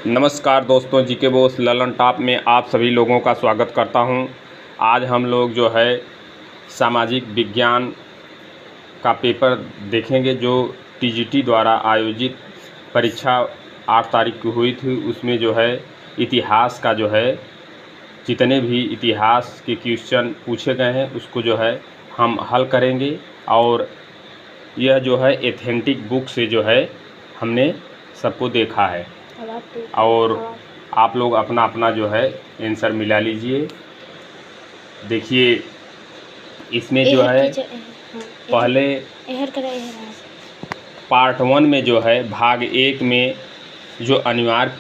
नमस्कार दोस्तों, GK boss Lalan top में आप सभी लोगों का स्वागत करता हूं। आज हम लोग जो है सामाजिक विज्ञान का पेपर देखेंगे जो टीजीटी द्वारा आयोजित परीक्षा 8 तारीख को हुई थी। उसमें जो है इतिहास का जो है जितने भी इतिहास के क्वेश्चन पूछे गए हैं उसको जो है हम हल करेंगे और यह जो है एथेंटिक बुक से जो है हमने सबको देखा है और आप लोग अपना अपना जो है आंसर मिला लीजिए। देखिए इसमें जो है पहले पार्ट 1 में जो है भाग 1 में जो अनिवार्य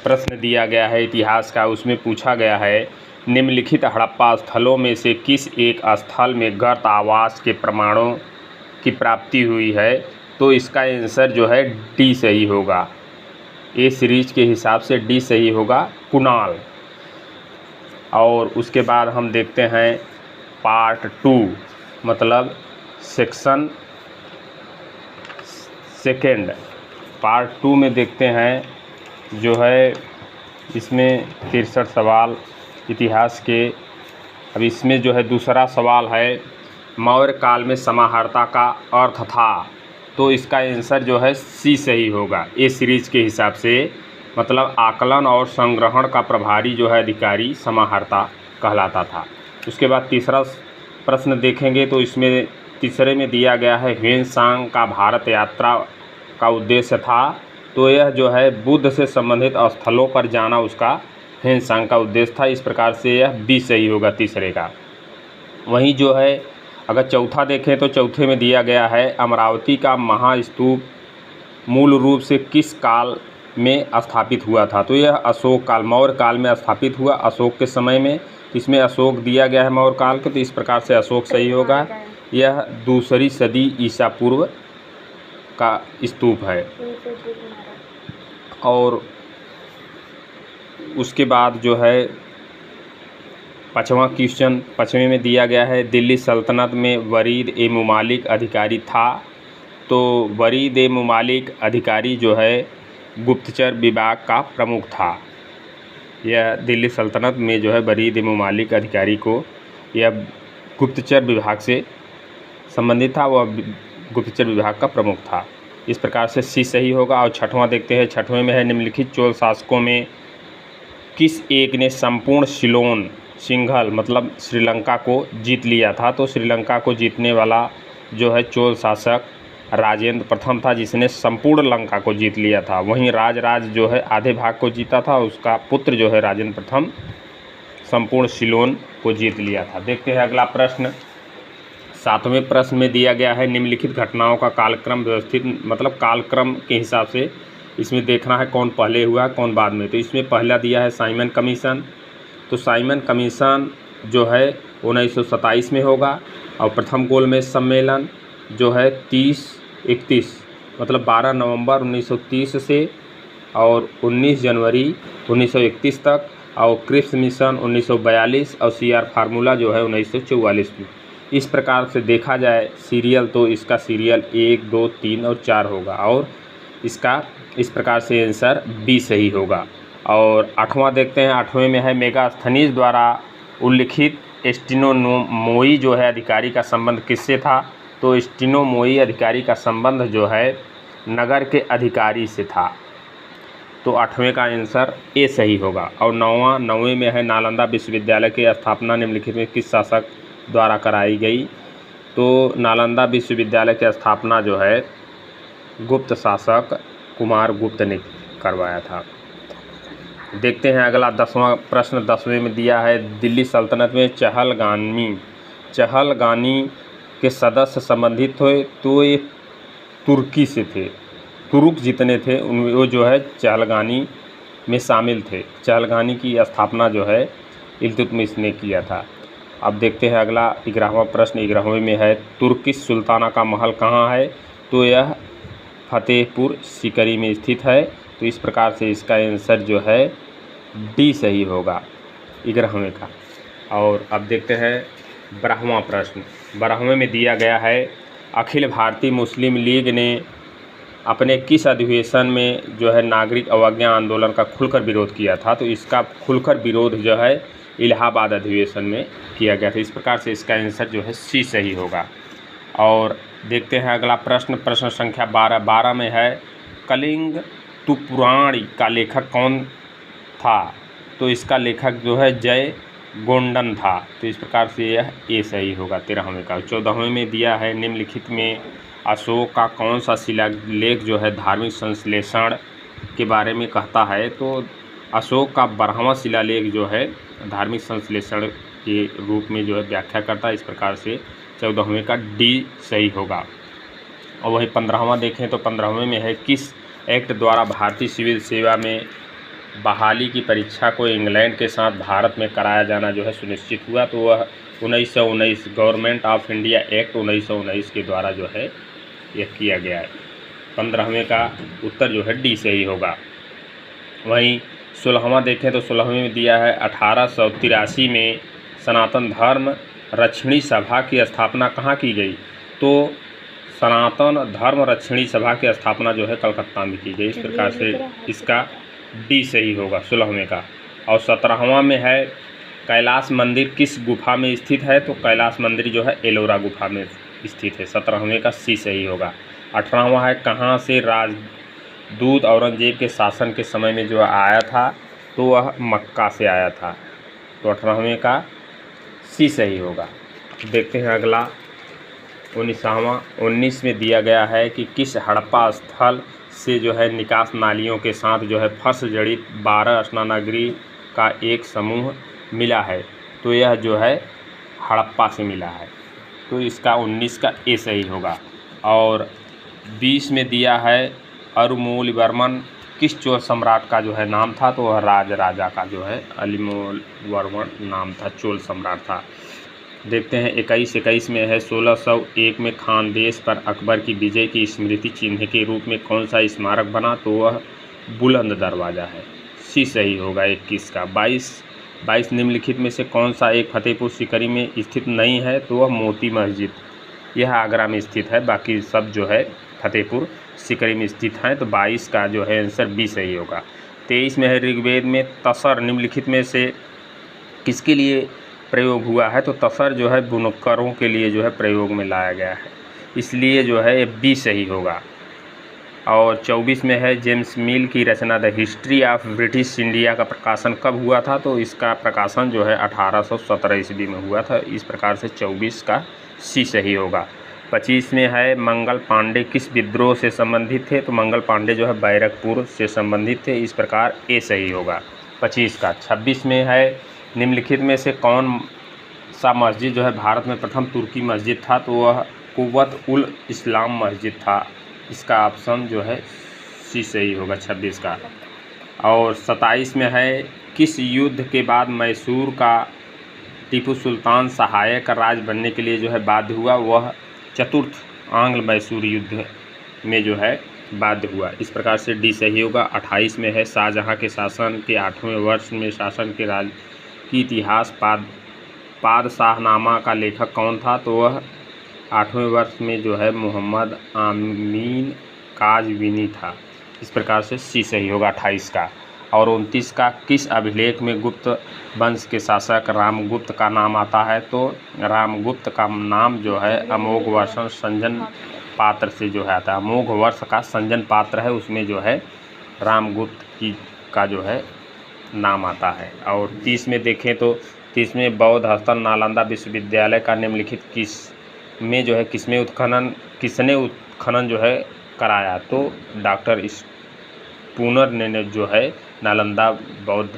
प्रश्न दिया गया है इतिहास का, उसमें पूछा गया है निम्नलिखित हड़प्पा स्थलों में से किस एक स्थल में गर्त आवास के प्रमाणों की प्राप्ति हुई है। तो इसका आंसर जो है डी सही होगा। ए सीरीज के हिसाब से डी सही होगा, कुणाल। और उसके बाद हम देखते हैं पार्ट 2 मतलब सेक्शन सेकेंड। पार्ट 2 में देखते हैं जो है इसमें 63 सवाल इतिहास के। अब इसमें जो है दूसरा सवाल है मौर्य काल में समाहर्ता का अर्थ था। तो इसका आंसर जो है सी सही होगा ए सीरीज के हिसाब से, मतलब आकलन और संग्रहण का प्रभारी जो है अधिकारी समाहर्ता कहलाता था। उसके बाद तीसरा प्रश्न देखेंगे तो इसमें तीसरे में दिया गया है ह्वेन-सांग का भारत यात्रा का उद्देश्य था। तो यह जो है बुद्ध से संबंधित स्थलों पर जाना उसका ह्वेन-सांग का उद्देश्य था। इस प्रकार से यह बी सही होगा तीसरे का। वहीं जो है अगर चौथा देखें तो चौथे में दिया गया है अमरावती का महास्तूप मूल रूप से किस काल में स्थापित हुआ था। तो यह अशोक काल, मौर्य काल में स्थापित हुआ, अशोक के समय में। इसमें अशोक दिया गया है मौर्य काल के, तो इस प्रकार से अशोक सही होगा। यह 2री सदी ईसा पूर्व का स्तूप है। और उसके बाद जो है 5वां क्वेश्चन 5वें में दिया गया है दिल्ली सल्तनत में वरीद ए मुमालिक अधिकारी था। तो वरीद ए मुमालिक अधिकारी जो है गुप्तचर विभाग का प्रमुख था। यह दिल्ली सल्तनत में जो है वरीद ए मुमालिक अधिकारी को यह गुप्तचर विभाग से संबंधित था, वह गुप्तचर विभाग का प्रमुख था। इस प्रकार से सी सही होगा। और 6वां देखते हैं। 6वें में है निम्नलिखित चोल शासकों में किस एक ने संपूर्ण सिलोन सिंघल मतलब श्रीलंका को जीत लिया था। तो श्रीलंका को जीतने वाला जो है चोल शासक राजेंद्र प्रथम था, जिसने संपूर्ण लंका को जीत लिया था। वहीं राजराज जो है आधे भाग को जीता था, उसका पुत्र जो है राजेंद्र प्रथम संपूर्ण सिलोन को जीत लिया था। देखते हैं अगला प्रश्न। 7वें प्रश्न में दिया गया है निम्नलिखित घटनाओं का कालक्रम व्यवस्थित मतलब कालक्रम के हिसाब से इसमें देखना है कौन पहले हुआ कौन बाद में। तो इसमें पहला दिया है साइमन कमीशन। तो साइमन कमीशन जो है 1927 में होगा। और प्रथम गोलमेज सम्मेलन जो है 30-31 मतलब 12 नवंबर 1930 से और 19 जनवरी 1931 तक। और क्रिप्स मिशन 1942 और सीआर फार्मूला जो है 1944 में। इस प्रकार से देखा जाए सीरियल तो इसका सीरियल 1, 2, 3 और 4 होगा और इसका इस प्रकार से आंसर बी सही होगा। और 8वां देखते हैं। 8वें में है मेगास्थनीज द्वारा उल्लिखित स्टेनोमोई जो है अधिकारी का संबंध किससे था। तो स्टेनोमोई अधिकारी का संबंध जो है नगर के अधिकारी से था। तो 8वें का आंसर ए सही होगा। और 9वें में है नालंदा विश्वविद्यालय की स्थापना निम्नलिखित में किस शासक द्वारा कराई गई। तो नालंदा विश्वविद्यालय की स्थापना जो है गुप्त शासक कुमार गुप्त ने करवाया था। देखते हैं अगला 10वां प्रश्न। 10वें में दिया है दिल्ली सल्तनत में चहलगानी के सदस्य संबंधित हुए। तो ये तुर्की से थे, तुरुक जितने थे उन वो जो है चहलगानी में शामिल थे। चहलगानी की स्थापना जो है इल्तुतमिश ने किया था। अब देखते हैं अगला 11वां प्रश्न। 11वें में है तुर्किश सुल्ताना का महल कहाँ है। तो यह फतेहपुर सीकरी में स्थित है। तो इस प्रकार से इसका आंसर जो है डी सही होगा 11वें का। और अब देखते हैं 12वां प्रश्न। 12वें में दिया गया है अखिल भारतीय मुस्लिम लीग ने अपने किस अधिवेशन में जो है नागरिक अवज्ञा आंदोलन का खुलकर विरोध किया था? तो इसका खुलकर विरोध जो है इलाहाबाद अधिवेशन में किया गया था। इस प्रकार से इसका आंसर जो है सी सही होगा। और देखते हैं अगला प्रश्न, प्रश्न संख्या 12 में है कलिंग तुपुराण का लेखक कौन था? तो इसका लेखक जो है जय गोंडन था। तो इस प्रकार से यह ए सही होगा 13वें का। 14वें में दिया है निम्नलिखित में अशोक का कौन सा शिलालेख जो है धार्मिक संश्लेषण के बारे में कहता है? तो अशोक का 12वां शिलालेख जो है धार्मिक संश्लेषण के रूप में जो है व्याख्या करता है। इस प्रकार से 14वें का डी सही होगा। और वही 15वां देखें तो 15वें में है किस एक्ट द्वारा भारतीय सिविल सेवा में बहाली की परीक्षा को इंग्लैंड के साथ भारत में कराया जाना जो है सुनिश्चित हुआ? तो वह 1919 गवर्नमेंट ऑफ इंडिया एक्ट 1919 के द्वारा जो है यह किया गया है। 15वें का उत्तर जो है डी सही होगा। वहीं 16वां देखें तो 16वें में दिया है 1883 में सनातन धर्म रक्षणी सभा की स्थापना कहाँ की गई? तो सनातन धर्म रक्षणी सभा की स्थापना जो है कलकत्ता में की गई। इस प्रकार से इसका डी सही होगा 16वें का। और 17वां में है कैलाश मंदिर किस गुफा में स्थित है? तो कैलाश मंदिर जो है एलोरा गुफा में स्थित है। 17वें का सी सही होगा। 18वां है कहाँ से राजदूत औरंगजेब के शासन के समय में जो आया था? तो वह मक्का से आया था। तो 18वें का सी सही होगा। देखते हैं अगला 19 में दिया गया है कि किस हड़प्पा स्थल से जो है निकास नालियों के साथ जो है फर्श जड़ित 12 स्नानगृह का एक समूह मिला है? तो यह जो है हड़प्पा से मिला है। तो इसका 19 का ए सही होगा। और 20 में दिया है अरुमोलिवर्मन किस चोल सम्राट का जो है नाम था? तो वह राजा का जो है अलिमोलवर्मन नाम था, चोल सम्राट था। देखते हैं 21 में है 1601 में खानदेश पर अकबर की विजय की स्मृति चिन्ह के रूप में कौन सा स्मारक बना? तो वह बुलंद दरवाज़ा है। सी सही होगा 21 का। 22 निम्नलिखित में से कौन सा एक फतेहपुर सीकरी में स्थित नहीं है? तो वह मोती मस्जिद, यह आगरा में स्थित है। बाकी सब जो है फतेहपुर सीकरी में स्थित हैं। तो 22 का जो है आंसर बी सही होगा। 23 में है ऋग्वेद में तसर निम्नलिखित में से किसके लिए प्रयोग हुआ है? तो तसर जो है बुनकरों के लिए जो है प्रयोग में लाया गया है, इसलिए जो है ये बी सही होगा। और 24 में है जेम्स मिल की रचना the history of British India का प्रकाशन कब हुआ था? तो इसका प्रकाशन जो है 1817 ईस्वी में हुआ था। इस प्रकार से 24 का सी सही होगा। 25 में है मंगल पांडे किस विद्रोह से संबंधित थे? तो मंगल पांडे जो है बैरकपुर से संबंधित थे। इस प्रकार ए सही होगा 25 का। 26 में है निम्नलिखित में से कौन सा मस्जिद जो है भारत में प्रथम तुर्की मस्जिद था? तो वह कुव्वत उल इस्लाम मस्जिद था। इसका ऑप्शन जो है सी सही होगा 26 का। और 27 में है किस युद्ध के बाद मैसूर का टीपू सुल्तान सहायक राज बनने के लिए जो है बाध्य हुआ? वह चतुर्थ आंग्ल मैसूर युद्ध में जो है बाध्य हुआ। इस प्रकार से डी सही होगा। 28 में है शाहजहाँ के शासन के 8वें वर्ष में शासन के राज की इतिहास पादशाहनामा का लेखक कौन था? तो वह 8वें वर्ष में जो है मोहम्मद आमीन काजविनी था। इस प्रकार से सी सही होगा 28 का। और 29 का किस अभिलेख में गुप्त वंश के शासक रामगुप्त का नाम आता है? तो रामगुप्त का नाम जो है अमोघ वर्ष संजन पात्र से जो है आता है। अमोघ वर्ष का संजन पात्र है, उसमें जो है रामगुप्त का जो है नाम आता है। और 30 में देखें तो 30 में बौद्ध हस्तन नालंदा विश्वविद्यालय का निम्नलिखित किसने उत्खनन जो है कराया? तो डॉक्टर स्पूनर ने जो है नालंदा बौद्ध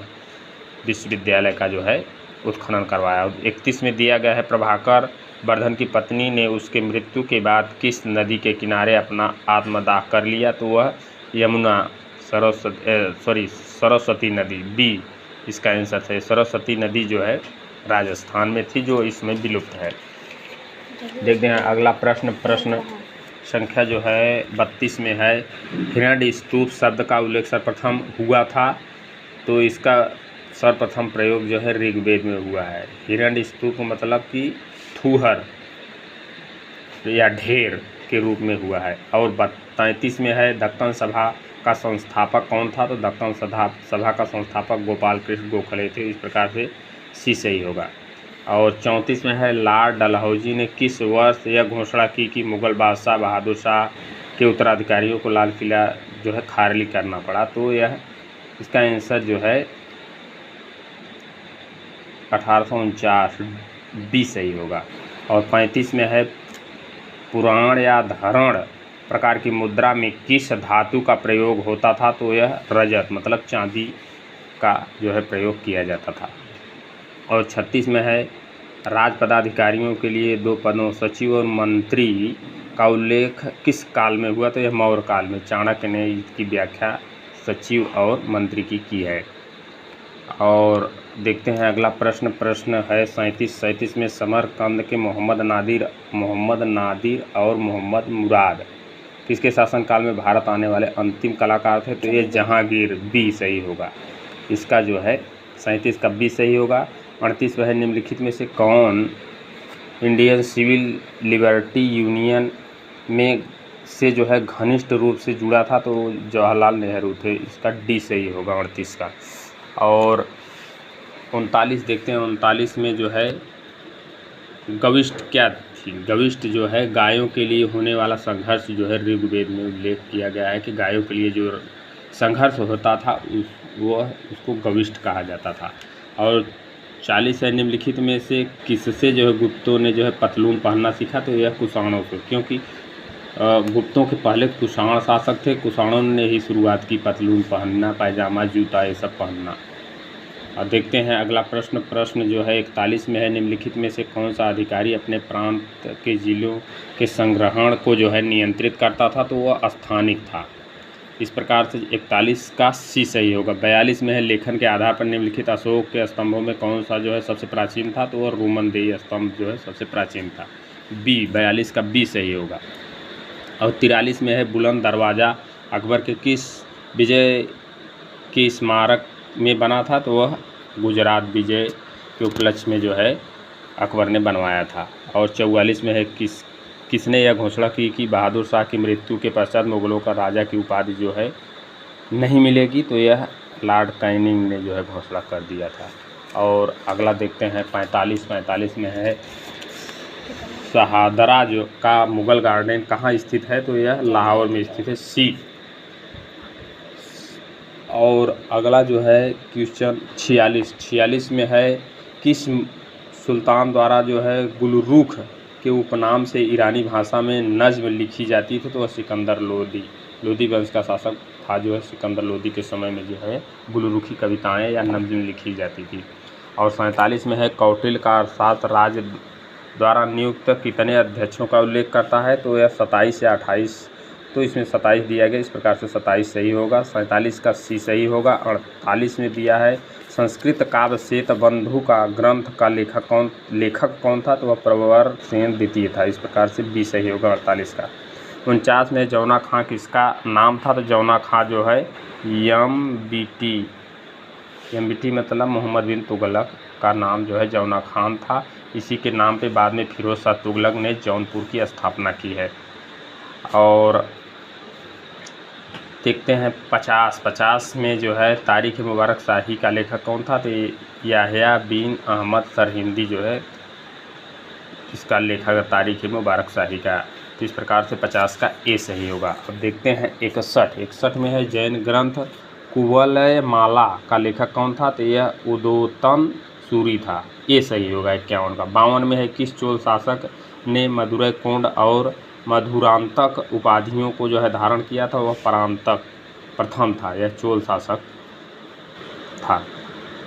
विश्वविद्यालय का जो है उत्खनन करवाया। 31 में दिया गया है प्रभाकर वर्धन की पत्नी ने उसके मृत्यु के बाद किस नदी के किनारे अपना आत्मदाह कर लिया? तो वह यमुना सरस्वती नदी, बी इसका आंसर है। सरस्वती नदी जो है राजस्थान में थी, जो इसमें विलुप्त है। देखते हैं अगला प्रश्न संख्या जो है 32 में है हिरण्य स्तूप शब्द का उल्लेख सर्वप्रथम हुआ था? तो इसका सर्वप्रथम प्रयोग जो है ऋग्वेद में हुआ है। हिरण्य स्तूप मतलब कि थूहर या ढेर, के रूप में हुआ है। और 33 में है दक्कन सभा का संस्थापक कौन था, तो दक्कन सभा का संस्थापक गोपाल कृष्ण गोखले थे। इस प्रकार से सी सही होगा। और 34 में है लॉर्ड डलहौजी ने किस वर्ष यह घोषणा की कि मुग़ल बादशाह बहादुर शाह के उत्तराधिकारियों को लाल किला जो है खाली करना पड़ा, तो यह इसका आंसर जो है 1849 बी सही होगा। और 35 में है पुराण या धरण प्रकार की मुद्रा में किस धातु का प्रयोग होता था, तो यह रजत मतलब चांदी का जो है प्रयोग किया जाता था। और 36 में है राज पदाधिकारियों के लिए 2 पदों सचिव और मंत्री का उल्लेख किस काल में हुआ, तो यह मौर्य काल में। चाणक्य ने इसकी व्याख्या सचिव और मंत्री की है। और देखते हैं अगला प्रश्न है 37 में समरकंद के मोहम्मद नादिर और मोहम्मद मुराद किसके शासनकाल में भारत आने वाले अंतिम कलाकार थे, तो ये जहांगीर बी सही होगा। इसका जो है 37 का बी सही होगा। 38 वह निम्नलिखित में से कौन इंडियन सिविल लिबर्टी यूनियन में से जो है घनिष्ठ रूप से जुड़ा था, तो जवाहरलाल नेहरू थे। इसका डी सही होगा 38 का। और 39 देखते हैं। 39 में जो है गविष्ट क्या थी। गविष्ट जो है गायों के लिए होने वाला संघर्ष जो है ऋग्वेद में उल्लेख किया गया है कि गायों के लिए जो संघर्ष होता था उसको गविष्ट कहा जाता था। और 40 है निम्नलिखित में से किससे जो है गुप्तों ने जो है पतलून पहनना सीखा, तो यह कुषाणों से, क्योंकि गुप्तों के पहले कुषाण शासक थे। कुषाणों ने ही शुरुआत की पतलून पहनना, पायजामा जूता ये सब पहनना। और देखते हैं अगला प्रश्न जो है 41 में है निम्नलिखित में से कौन सा अधिकारी अपने प्रांत के जिलों के संग्रहण को जो है नियंत्रित करता था, तो वह स्थानिक था। इस प्रकार से 41 का सी सही होगा। 42 में है लेखन के आधार पर निम्नलिखित अशोक के स्तंभों में कौन सा जो है सबसे प्राचीन था, तो वह रोमनदेही स्तंभ जो है सबसे प्राचीन था। बी 42 का बी सही होगा। और 43 में है बुलंद दरवाज़ा अकबर के किस विजय के स्मारक में बना था, तो वह गुजरात विजय के उपलक्ष्य में जो है अकबर ने बनवाया था। और 44 में है किसने यह घोषणा की कि बहादुर शाह की मृत्यु के पश्चात मुग़लों का राजा की उपाधि जो है नहीं मिलेगी, तो यह लॉर्ड कैनिंग ने जो है घोषणा कर दिया था। और अगला देखते हैं 45 में है शहादरा जो का मुग़ल गार्डन कहाँ स्थित है, तो यह लाहौर में स्थित है। सी। और अगला जो है क्वेश्चन 46 में है किस सुल्तान द्वारा जो है गुलरुख के उपनाम से ईरानी भाषा में नज़्म लिखी जाती थी, तो वह सिकंदर लोदी वंश का शासक था जो है। सिकंदर लोदी के समय में जो है गुलरुखी कविताएं या नज़्म लिखी जाती थी। और 47 में है कौटिल्य का अर्थशास्त्र राज्य द्वारा नियुक्त कितने अध्यक्षों का उल्लेख करता है, तो यह 27 या 28, तो इसमें 27 दिया गया। इस प्रकार से 27 सही होगा। 47 का सी सही होगा। 48 में दिया है संस्कृत काव्य श्वेतबंधु का ग्रंथ का लेखक कौन था, तो वह प्रवर सेन द्वितीय था। इस प्रकार से बी सही होगा 48 का। 49 में जौना खां किसका नाम था, तो जौना खां जो है एमबीटी मतलब मोहम्मद बिन तुगलक का नाम जो है जौना खान था। इसी के नाम पे बाद में फिरोज शाह तुगलक ने जौनपुर की स्थापना की है। और देखते हैं 50 में जो है तारीख़ मुबारक शाही का लेखक कौन था, तो याह्या बिन अहमद सरहिंदी जो है इसका लेखक तारीख़ मुबारक शाही का। तो इस प्रकार से 50 का ए सही होगा। अब देखते हैं 61 में है जैन ग्रंथ कुवलयमाला का लेखक कौन था, तो यह उदोतन सूरी था। ये सही होगा 51 का। 52 में है किस चोल शासक ने मदुरै कोंड और मधुरांतक उपाधियों को जो है धारण किया था, वह परांतक प्रथम था। यह चोल शासक था।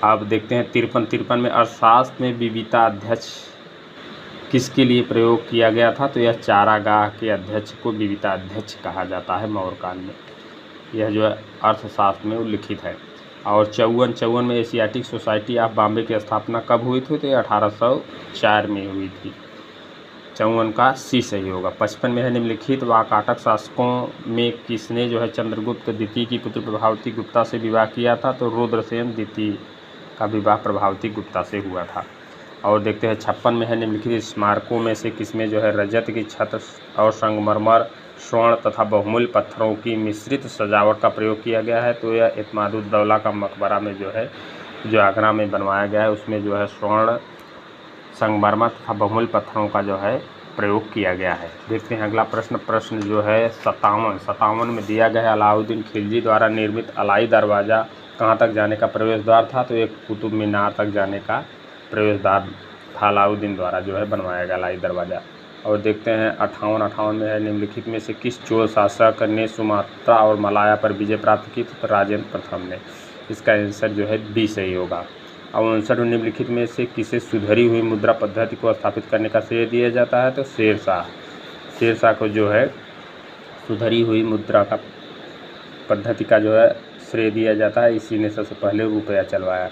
अब देखते हैं 53 में अर्थशास्त्र में विविता अध्यक्ष किसके लिए प्रयोग किया गया था, तो यह चारागाह के अध्यक्ष को विविता अध्यक्ष कहा जाता है मौर्य काल में। यह जो है अर्थशास्त्र में उल्लिखित है। और 54 में एशियाटिक सोसाइटी ऑफ बॉम्बे की स्थापना कब हुई थी, तो ये 1804 में हुई थी। 54 का सी सही होगा। 55 में है निम्नलिखित वाकाटक शासकों में किसने जो है चंद्रगुप्त द्वितीय की पुत्र प्रभावती गुप्ता से विवाह किया था, तो रुद्रसेन द्वितीय का विवाह प्रभावती गुप्ता से हुआ था। और देखते हैं 56 में है निम्नलिखित स्मारकों में से किसमें जो है रजत की छत और संगमरमर, स्वर्ण तथा बहुमूल्य पत्थरों की मिश्रित सजावट का प्रयोग किया गया है। तो यह इत्मादुद्दौला का मकबरा में जो है, जो आगरा में बनवाया गया है, उसमें जो है स्वर्ण, संगमरमर तथा बहुमूल्य पत्थरों का जो है प्रयोग किया गया है। देखते हैं अगला प्रश्न जो है 57 में दिया गया है अलाउद्दीन खिलजी द्वारा निर्मित अलाई दरवाज़ा कहाँ तक जाने का प्रवेश द्वार था। तो एक कुतुब मीनार तक जाने का प्रवेश द्वार था, अलाउद्दीन द्वारा जो है बनवाया गया अलाई दरवाज़ा। और देखते हैं 58 में है निम्नलिखित में से किस चोल शासक ने सुमात्रा और मलाया पर विजय प्राप्त की। तो राजेंद्र प्रथम ने। इसका आंसर जो है बी सही होगा। और 59 निम्नलिखित में से किसे सुधरी हुई मुद्रा पद्धति को स्थापित करने का श्रेय दिया जाता है। तो शेरशाह को जो है सुधरी हुई मुद्रा का पद्धति का जो है श्रेय दिया जाता है, इसी ने सबसे पहले रुपया चलवाया।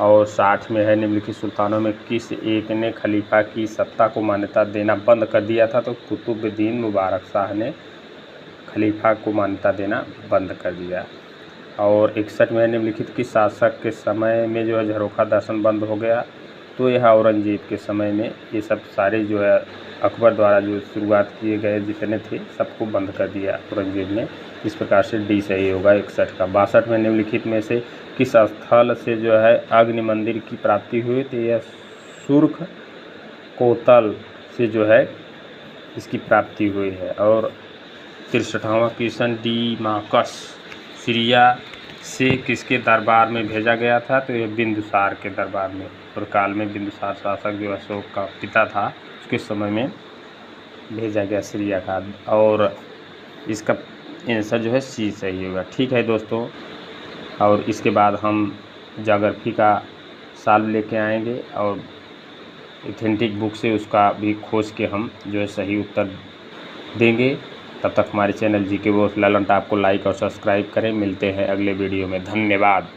और 60 में है निम्नलिखित सुल्तानों में किस एक ने खलीफा की सत्ता को मान्यता देना बंद कर दिया था। तो कुतुबुद्दीन मुबारक शाह ने खलीफा को मान्यता देना बंद कर दिया। और 61 में निम्नलिखित किस शासक के समय में जो है झरोखा दर्शन बंद हो गया। तो यह औरंगजेब के समय में ये सब सारे जो है अकबर द्वारा जो शुरुआत किए गए जितने थे सबको बंद कर दिया औरंगजेब ने। इस प्रकार से डी सही होगा 61 का। 62 में निम्नलिखित में से किस स्थल से जो है अग्नि मंदिर की प्राप्ति हुई। तो यह सुर्ख कोतल से जो है इसकी प्राप्ति हुई है। और 63वां क्वेश्चन डीमाकस सीरिया से किसके दरबार में भेजा गया था। तो यह बिंदुसार के दरबार में। और काल में बिंदुसार शासक जो अशोक का पिता था उसके समय में भेजा गया सीरिया का। और इसका आंसर जो है सी सही होगा। ठीक है दोस्तों, और इसके बाद हम ज्योग्राफी का सॉल्व लेके आएंगे और ऑथेंटिक बुक से उसका भी खोज के हम जो है सही उत्तर देंगे। तब तक हमारे channel GK with Lalan top को लाइक और सब्सक्राइब करें। मिलते हैं अगले वीडियो में। धन्यवाद।